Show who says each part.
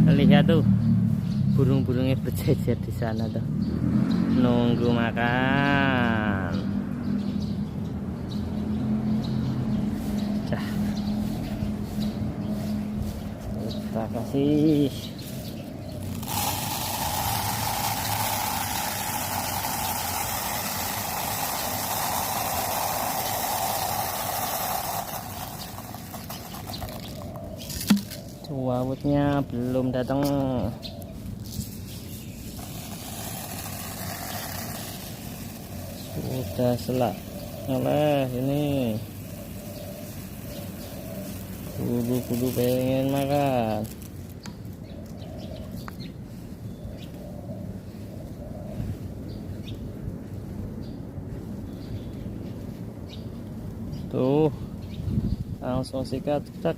Speaker 1: Lihat tuh, burung-burungnya berjejer di sana tuh, nunggu makan. Terima kasih. Wawutnya belum datang. Sudah selak oleh ini. Kudu pengen makan. Tuh, langsung sikat, tak.